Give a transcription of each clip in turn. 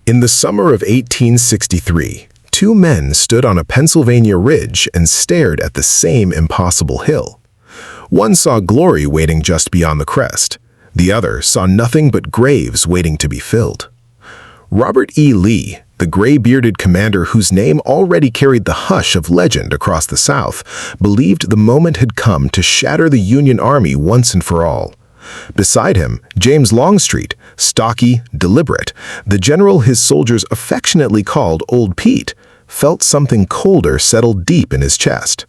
In the summer of 1863, two men stood on a Pennsylvania ridge and stared at the same impossible hill. One saw glory waiting just beyond the crest. The other saw nothing but graves waiting to be filled. Robert E. Lee, the gray-bearded commander whose name already carried the hush of legend across the South, believed the moment had come to shatter the Union Army once and for all. Beside him, James Longstreet, stocky, deliberate, the general his soldiers affectionately called Old Pete, felt something colder settle deep in his chest.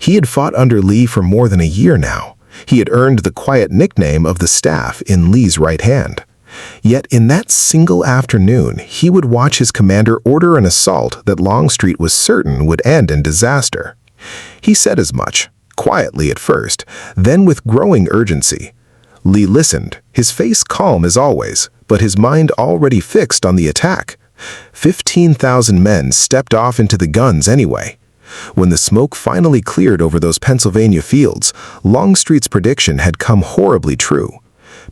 He had fought under Lee for more than a year now. He had earned the quiet nickname of the staff in Lee's right hand. Yet in that single afternoon, he would watch his commander order an assault that Longstreet was certain would end in disaster. He said as much, quietly at first, then with growing urgency. Lee listened, his face calm as always, but his mind already fixed on the attack. 15,000 men stepped off into the guns anyway. When the smoke finally cleared over those Pennsylvania fields, Longstreet's prediction had come horribly true.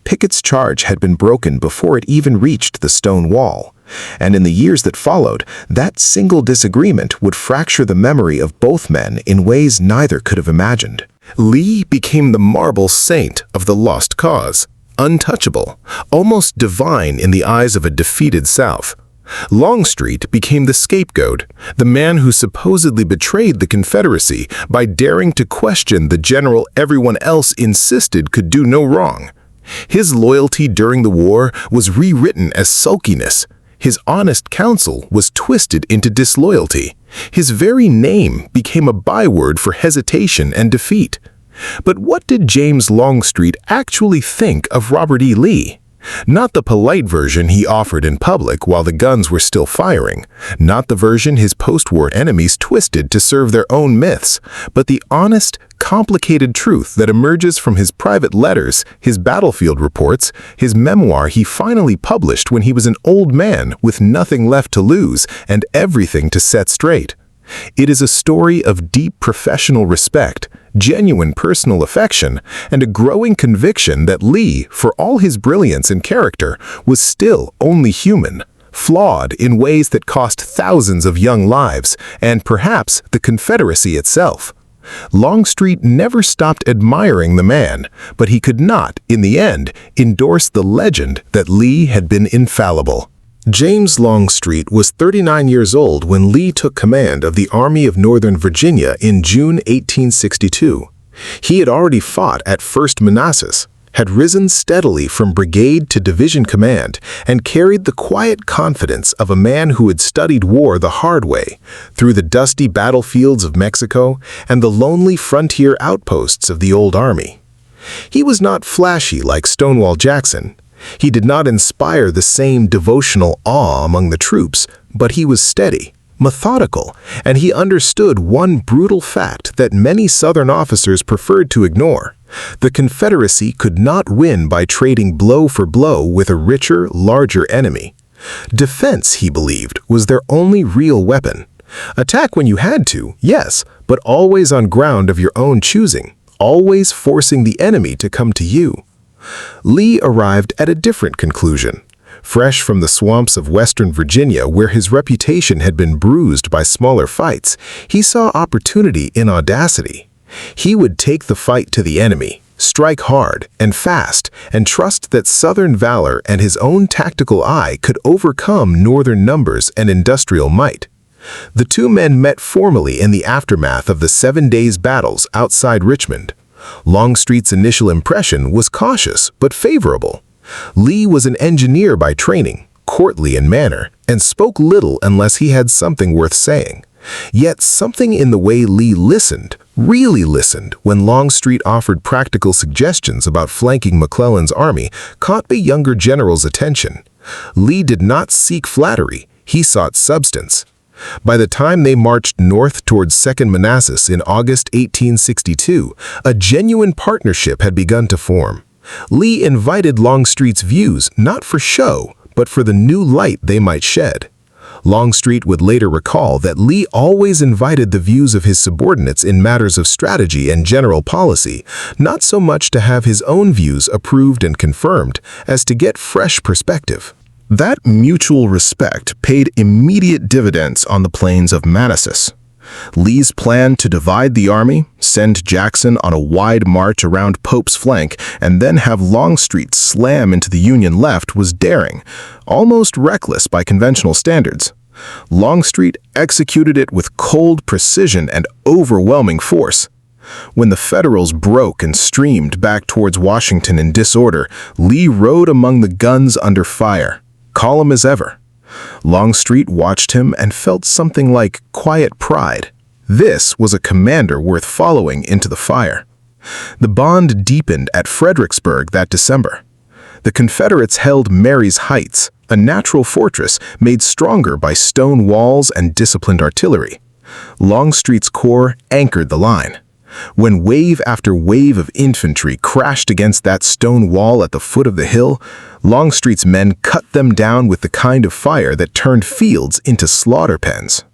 Pickett's charge had been broken before it even reached the stone wall, and in the years that followed, that single disagreement would fracture the memory of both men in ways neither could have imagined. Lee became the marble saint of the lost cause, untouchable, almost divine in the eyes of a defeated South. Longstreet became the scapegoat, the man who supposedly betrayed the Confederacy by daring to question the general everyone else insisted could do no wrong. His loyalty during the war was rewritten as sulkiness. His honest counsel was twisted into disloyalty. His very name became a byword for hesitation and defeat. But what did James Longstreet actually think of Robert E. Lee? Not the polite version he offered in public while the guns were still firing, not the version his post-war enemies twisted to serve their own myths, but the honest, complicated truth that emerges from his private letters, his battlefield reports, his memoir he finally published when he was an old man with nothing left to lose and everything to set straight. It is a story of deep professional respect, genuine personal affection, and a growing conviction that Lee, for all his brilliance and character, was still only human, flawed in ways that cost thousands of young lives, and perhaps the Confederacy itself. Longstreet never stopped admiring the man, but he could not, in the end, endorse the legend that Lee had been infallible. James Longstreet was 39 years old when Lee took command of the Army of Northern Virginia in June 1862. He had already fought at First Manassas, had risen steadily from brigade to division command, and carried the quiet confidence of a man who had studied war the hard way, through the dusty battlefields of Mexico and the lonely frontier outposts of the old army. He was not flashy like Stonewall Jackson. He did not inspire the same devotional awe among the troops, but he was steady, methodical, and he understood one brutal fact that many Southern officers preferred to ignore. The Confederacy could not win by trading blow for blow with a richer, larger enemy. Defense, he believed, was their only real weapon. Attack when you had to, yes, but always on ground of your own choosing, always forcing the enemy to come to you. Lee arrived at a different conclusion. Fresh from the swamps of Western Virginia, where his reputation had been bruised by smaller fights, he saw opportunity in audacity. He would take the fight to the enemy, strike hard and fast, and trust that Southern valor and his own tactical eye could overcome Northern numbers and industrial might. The two men met formally in the aftermath of the 7 days' battles outside Richmond. Longstreet's initial impression was cautious but favorable. Lee was an engineer by training, courtly in manner, and spoke little unless he had something worth saying. Yet something in the way Lee listened, really listened, when Longstreet offered practical suggestions about flanking McClellan's army, caught the younger general's attention. Lee did not seek flattery, he sought substance. By the time they marched north towards Second Manassas in August 1862, a genuine partnership had begun to form. Lee invited Longstreet's views not for show, but for the new light they might shed. Longstreet would later recall that Lee always invited the views of his subordinates in matters of strategy and general policy, not so much to have his own views approved and confirmed, as to get fresh perspective. That mutual respect paid immediate dividends on the plains of Manassas. Lee's plan to divide the army, send Jackson on a wide march around Pope's flank, and then have Longstreet slam into the Union left was daring, almost reckless by conventional standards. Longstreet executed it with cold precision and overwhelming force. When the Federals broke and streamed back towards Washington in disorder, Lee rode among the guns under fire, calm as ever. Longstreet watched him and felt something like quiet pride. This was a commander worth following into the fire. The bond deepened at Fredericksburg that December. The Confederates held Mary's Heights, a natural fortress made stronger by stone walls and disciplined artillery. Longstreet's corps anchored the line. When wave after wave of infantry crashed against that stone wall at the foot of the hill, Longstreet's men cut them down with the kind of fire that turned fields into slaughter pens.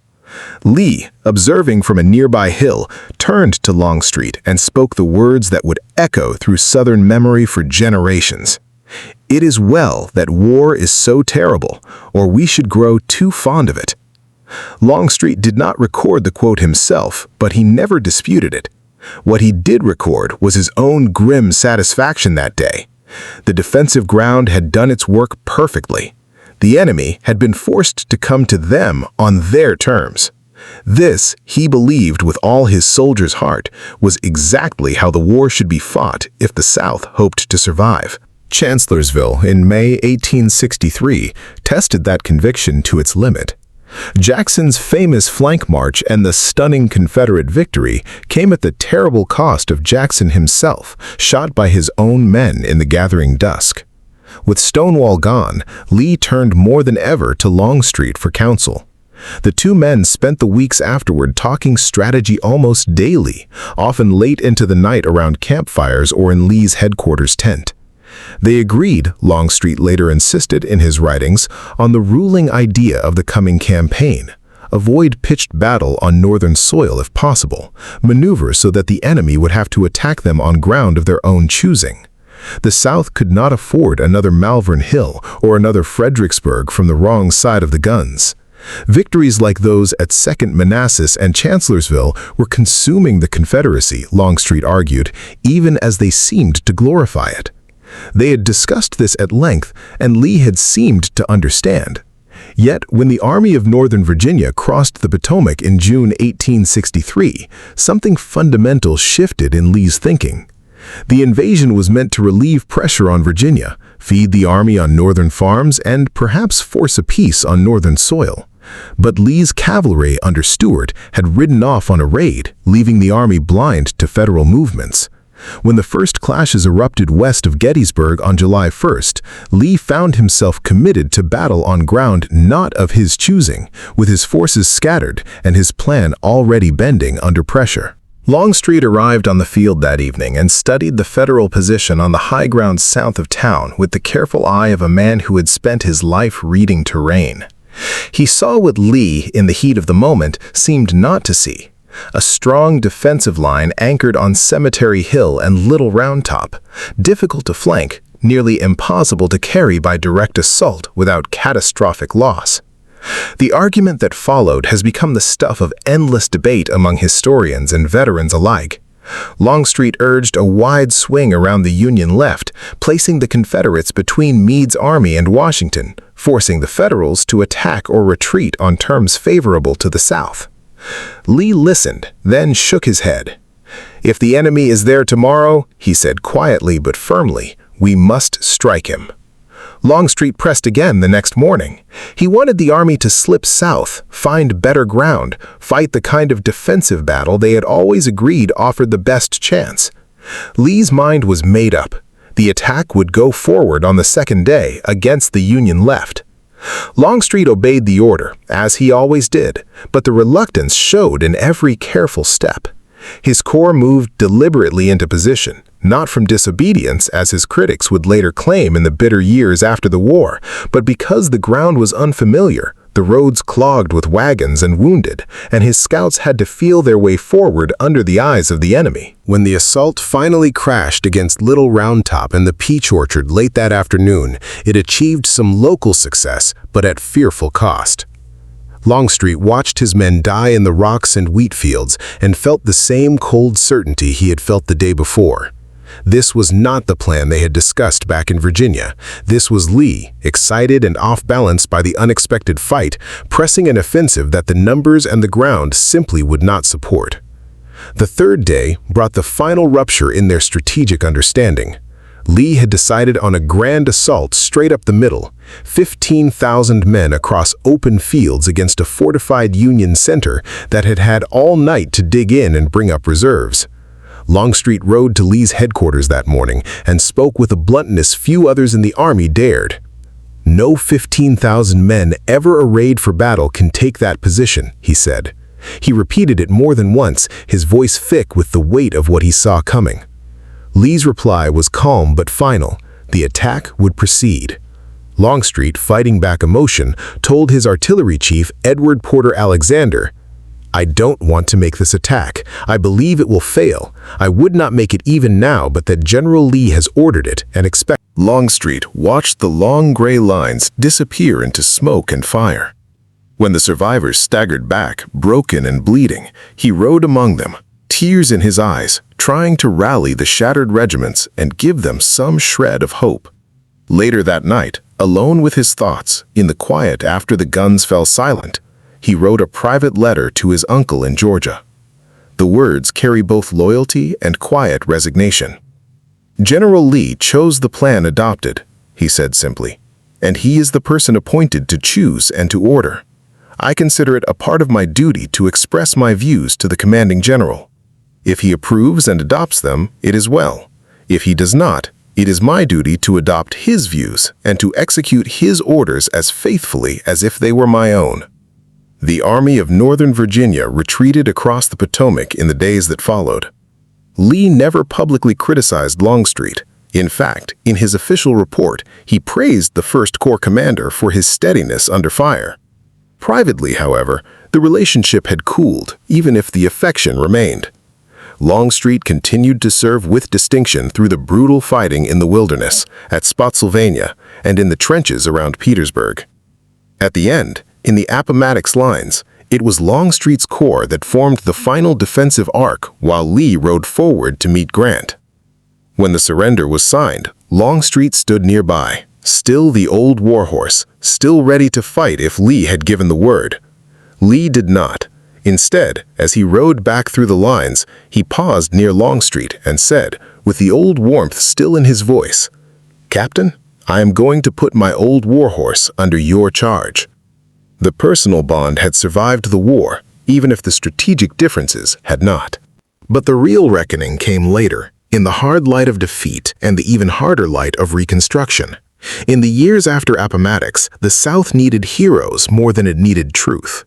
Lee, observing from a nearby hill, turned to Longstreet and spoke the words that would echo through Southern memory for generations. "It is well that war is so terrible, or we should grow too fond of it." Longstreet did not record the quote himself, but he never disputed it. What he did record was his own grim satisfaction that day. The defensive ground had done its work perfectly. The enemy had been forced to come to them on their terms. This, he believed with all his soldier's heart, was exactly how the war should be fought if the South hoped to survive. Chancellorsville in May 1863 tested that conviction to its limit. Jackson's famous flank march and the stunning Confederate victory came at the terrible cost of Jackson himself, shot by his own men in the gathering dusk. With Stonewall gone, Lee turned more than ever to Longstreet for counsel. The two men spent the weeks afterward talking strategy almost daily, often late into the night around campfires or in Lee's headquarters tent. They agreed, Longstreet later insisted in his writings, on the ruling idea of the coming campaign. Avoid pitched battle on northern soil if possible, maneuver so that the enemy would have to attack them on ground of their own choosing. The South could not afford another Malvern Hill or another Fredericksburg from the wrong side of the guns. Victories like those at Second Manassas and Chancellorsville were consuming the Confederacy, Longstreet argued, even as they seemed to glorify it. They had discussed this at length, and Lee had seemed to understand. Yet, when the Army of Northern Virginia crossed the Potomac in June 1863, something fundamental shifted in Lee's thinking. The invasion was meant to relieve pressure on Virginia, feed the army on northern farms, and perhaps force a peace on northern soil. But Lee's cavalry under Stuart had ridden off on a raid, leaving the army blind to Federal movements. When the first clashes erupted west of Gettysburg on July 1st, Lee found himself committed to battle on ground not of his choosing, with his forces scattered and his plan already bending under pressure. Longstreet arrived on the field that evening and studied the Federal position on the high ground south of town with the careful eye of a man who had spent his life reading terrain. He saw what Lee, in the heat of the moment, seemed not to see. A strong defensive line anchored on Cemetery Hill and Little Round Top, difficult to flank, nearly impossible to carry by direct assault without catastrophic loss. The argument that followed has become the stuff of endless debate among historians and veterans alike. Longstreet urged a wide swing around the Union left, placing the Confederates between Meade's army and Washington, forcing the Federals to attack or retreat on terms favorable to the South. Lee listened, then shook his head. "If the enemy is there tomorrow," he said quietly but firmly, "we must strike him." Longstreet pressed again the next morning. He wanted the army to slip south, find better ground, fight the kind of defensive battle they had always agreed offered the best chance. Lee's mind was made up. The attack would go forward on the second day against the Union left. Longstreet obeyed the order, as he always did, but the reluctance showed in every careful step. His corps moved deliberately into position, not from disobedience, as his critics would later claim in the bitter years after the war, but because the ground was unfamiliar, the roads clogged with wagons and wounded, and his scouts had to feel their way forward under the eyes of the enemy. When the assault finally crashed against Little Round Top and the Peach Orchard late that afternoon, it achieved some local success, but at fearful cost. Longstreet watched his men die in the rocks and wheat fields and felt the same cold certainty he had felt the day before. This was not the plan they had discussed back in Virginia. This was Lee, excited and off balance by the unexpected fight, pressing an offensive that the numbers and the ground simply would not support. The third day brought the final rupture in their strategic understanding. Lee had decided on a grand assault straight up the middle, 15,000 men across open fields against a fortified Union center that had had all night to dig in and bring up reserves. Longstreet rode to Lee's headquarters that morning and spoke with a bluntness few others in the army dared. "No 15,000 men ever arrayed for battle can take that position," he said. He repeated it more than once, his voice thick with the weight of what he saw coming. Lee's reply was calm but final. The attack would proceed. Longstreet, fighting back emotion, told his artillery chief, Edward Porter Alexander, "I don't want to make this attack. I believe it will fail. I would not make it even now, but that General Lee has ordered it and expect." Longstreet watched the long gray lines disappear into smoke and fire. When the survivors staggered back, broken and bleeding, he rode among them, tears in his eyes, trying to rally the shattered regiments and give them some shred of hope. Later that night, alone with his thoughts, in the quiet after the guns fell silent, he wrote a private letter to his uncle in Georgia. The words carry both loyalty and quiet resignation. "General Lee chose the plan adopted," he said simply, "and he is the person appointed to choose and to order. I consider it a part of my duty to express my views to the commanding general. If he approves and adopts them, it is well. If he does not, it is my duty to adopt his views and to execute his orders as faithfully as if they were my own." The Army of Northern Virginia retreated across the Potomac in the days that followed. Lee never publicly criticized Longstreet. In fact, in his official report, he praised the First Corps commander for his steadiness under fire. Privately, however, the relationship had cooled, even if the affection remained. Longstreet continued to serve with distinction through the brutal fighting in the wilderness, at Spotsylvania, and in the trenches around Petersburg. At the end, in the Appomattox lines, it was Longstreet's corps that formed the final defensive arc while Lee rode forward to meet Grant. When the surrender was signed, Longstreet stood nearby, still the old warhorse, still ready to fight if Lee had given the word. Lee did not. Instead, as he rode back through the lines, he paused near Longstreet and said, with the old warmth still in his voice, "Captain, I am going to put my old warhorse under your charge." The personal bond had survived the war, even if the strategic differences had not. But the real reckoning came later, in the hard light of defeat and the even harder light of Reconstruction. In the years after Appomattox, the South needed heroes more than it needed truth.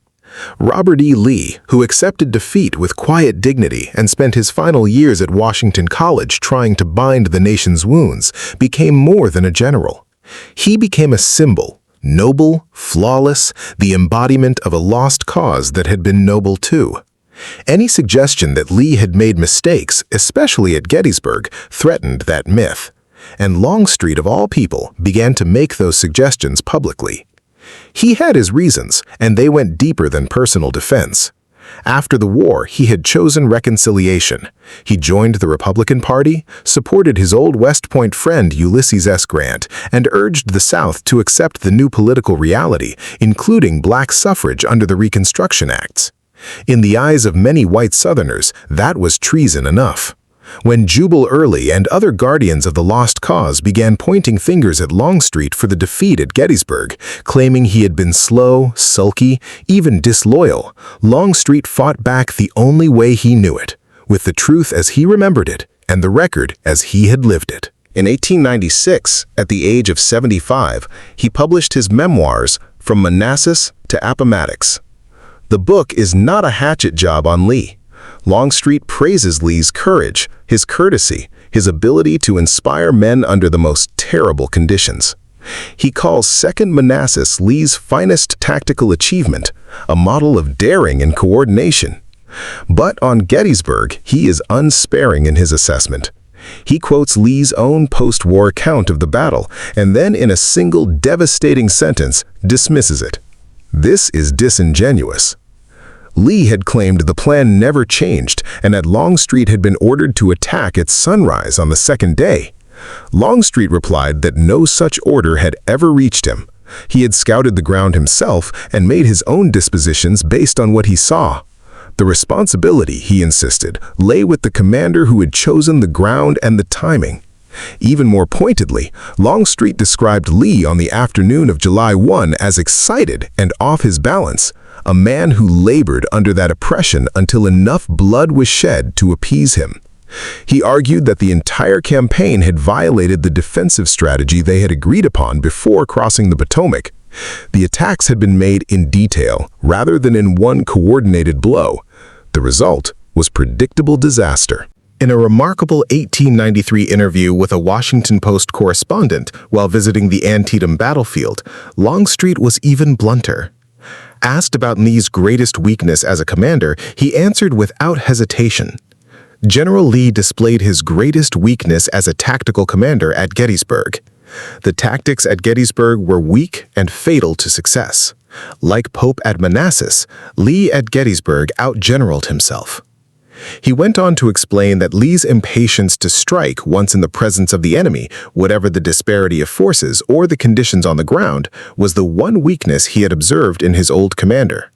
Robert E. Lee, who accepted defeat with quiet dignity and spent his final years at Washington College trying to bind the nation's wounds, became more than a general. He became a symbol, noble, flawless, the embodiment of a lost cause that had been noble too. Any suggestion that Lee had made mistakes, especially at Gettysburg, threatened that myth. And Longstreet, of all people, began to make those suggestions publicly. He had his reasons, and they went deeper than personal defense. After the war, he had chosen reconciliation. He joined the Republican Party, supported his old West Point friend Ulysses S. Grant, and urged the South to accept the new political reality, including black suffrage under the Reconstruction Acts. In the eyes of many white Southerners, that was treason enough. When Jubal Early and other guardians of the lost cause began pointing fingers at Longstreet for the defeat at Gettysburg, claiming he had been slow, sulky, even disloyal, Longstreet fought back the only way he knew it, with the truth as he remembered it and the record as he had lived it. In 1896, at the age of 75, he published his memoirs, From Manassas to Appomattox. The book is not a hatchet job on Lee. Longstreet praises Lee's courage, his courtesy, his ability to inspire men under the most terrible conditions. He calls Second Manassas Lee's finest tactical achievement, a model of daring and coordination. But on Gettysburg, he is unsparing in his assessment. He quotes Lee's own post-war account of the battle, and then in a single devastating sentence dismisses it. This is disingenuous. Lee had claimed the plan never changed and that Longstreet had been ordered to attack at sunrise on the second day. Longstreet replied that no such order had ever reached him. He had scouted the ground himself and made his own dispositions based on what he saw. The responsibility, he insisted, lay with the commander who had chosen the ground and the timing. Even more pointedly, Longstreet described Lee on the afternoon of July 1 as excited and off his balance, a man who labored under that oppression until enough blood was shed to appease him. He argued that the entire campaign had violated the defensive strategy they had agreed upon before crossing the Potomac. The attacks had been made in detail, rather than in one coordinated blow. The result was predictable disaster. In a remarkable 1893 interview with a Washington Post correspondent while visiting the Antietam battlefield, Longstreet was even blunter. Asked about Lee's greatest weakness as a commander, he answered without hesitation. General Lee displayed his greatest weakness as a tactical commander at Gettysburg. The tactics at Gettysburg were weak and fatal to success. Like Pope at Manassas, Lee at Gettysburg outgeneraled himself. He went on to explain that Lee's impatience to strike once in the presence of the enemy, whatever the disparity of forces or the conditions on the ground, was the one weakness he had observed in his old commander.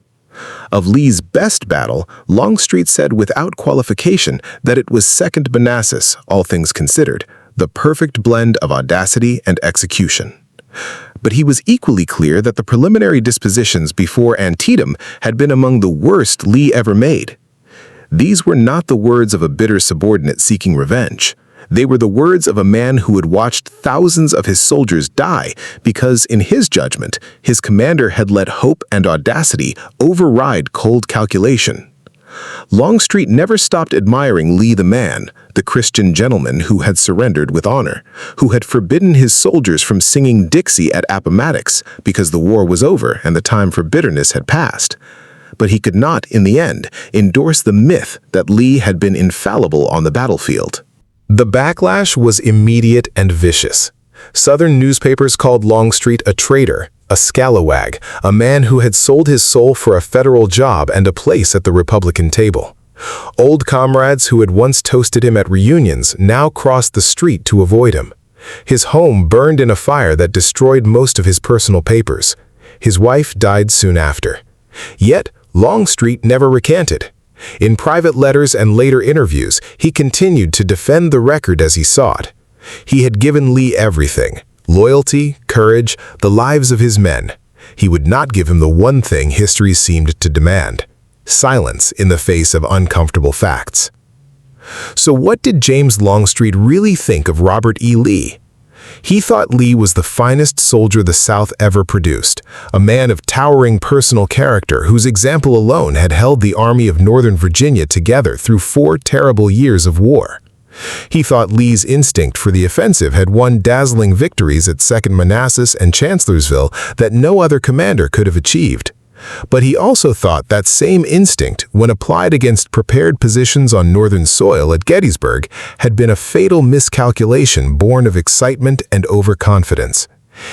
Of Lee's best battle, Longstreet said without qualification that it was Second Manassas, all things considered, the perfect blend of audacity and execution. But he was equally clear that the preliminary dispositions before Antietam had been among the worst Lee ever made. These were not the words of a bitter subordinate seeking revenge. They were the words of a man who had watched thousands of his soldiers die because, in his judgment, his commander had let hope and audacity override cold calculation. Longstreet never stopped admiring Lee the man, the Christian gentleman who had surrendered with honor, who had forbidden his soldiers from singing Dixie at Appomattox because the war was over and the time for bitterness had passed. But he could not, in the end, endorse the myth that Lee had been infallible on the battlefield. The backlash was immediate and vicious. Southern newspapers called Longstreet a traitor, a scalawag, a man who had sold his soul for a federal job and a place at the Republican table. Old comrades who had once toasted him at reunions now crossed the street to avoid him. His home burned in a fire that destroyed most of his personal papers. His wife died soon after. Yet, Longstreet never recanted. In private letters and later interviews, he continued to defend the record as he saw it. He had given Lee everything: loyalty, courage, the lives of his men. He would not give him the one thing history seemed to demand: silence in the face of uncomfortable facts. So what did James Longstreet really think of Robert E. Lee? He thought Lee was the finest soldier the South ever produced, a man of towering personal character whose example alone had held the Army of Northern Virginia together through 4 terrible years of war. He thought Lee's instinct for the offensive had won dazzling victories at Second Manassas and Chancellorsville that no other commander could have achieved. But he also thought that same instinct, when applied against prepared positions on Northern soil at Gettysburg, had been a fatal miscalculation born of excitement and overconfidence.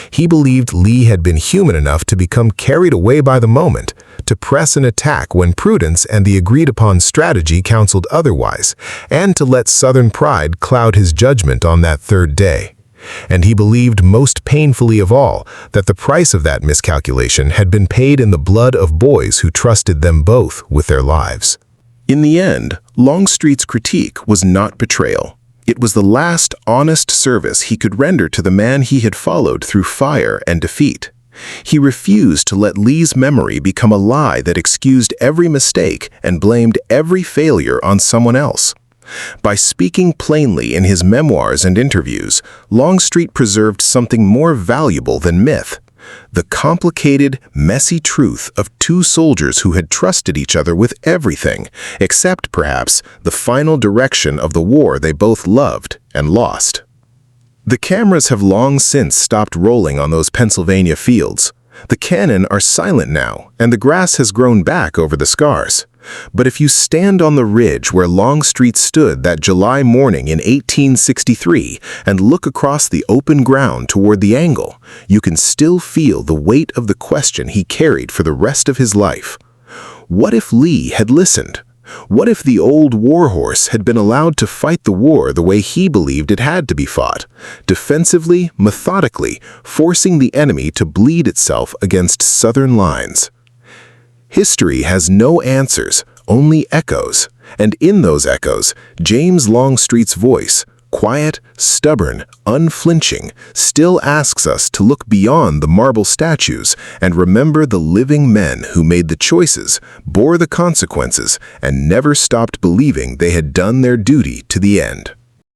He believed Lee had been human enough to become carried away by the moment, to press an attack when prudence and the agreed-upon strategy counseled otherwise, and to let Southern pride cloud his judgment on that third day. And he believed most painfully of all that the price of that miscalculation had been paid in the blood of boys who trusted them both with their lives. In the end, Longstreet's critique was not betrayal. It was the last honest service he could render to the man he had followed through fire and defeat. He refused to let Lee's memory become a lie that excused every mistake and blamed every failure on someone else. By speaking plainly in his memoirs and interviews, Longstreet preserved something more valuable than myth: the complicated, messy truth of 2 soldiers who had trusted each other with everything, except, perhaps, the final direction of the war they both loved and lost. The cameras have long since stopped rolling on those Pennsylvania fields. The cannon are silent now, and the grass has grown back over the scars. But if you stand on the ridge where Longstreet stood that July morning in 1863 and look across the open ground toward the angle, you can still feel the weight of the question he carried for the rest of his life. What if Lee had listened? What if the old warhorse had been allowed to fight the war the way he believed it had to be fought, defensively, methodically, forcing the enemy to bleed itself against Southern lines? History has no answers, only echoes, and in those echoes, James Longstreet's voice, quiet, stubborn, unflinching, still asks us to look beyond the marble statues and remember the living men who made the choices, bore the consequences, and never stopped believing they had done their duty to the end.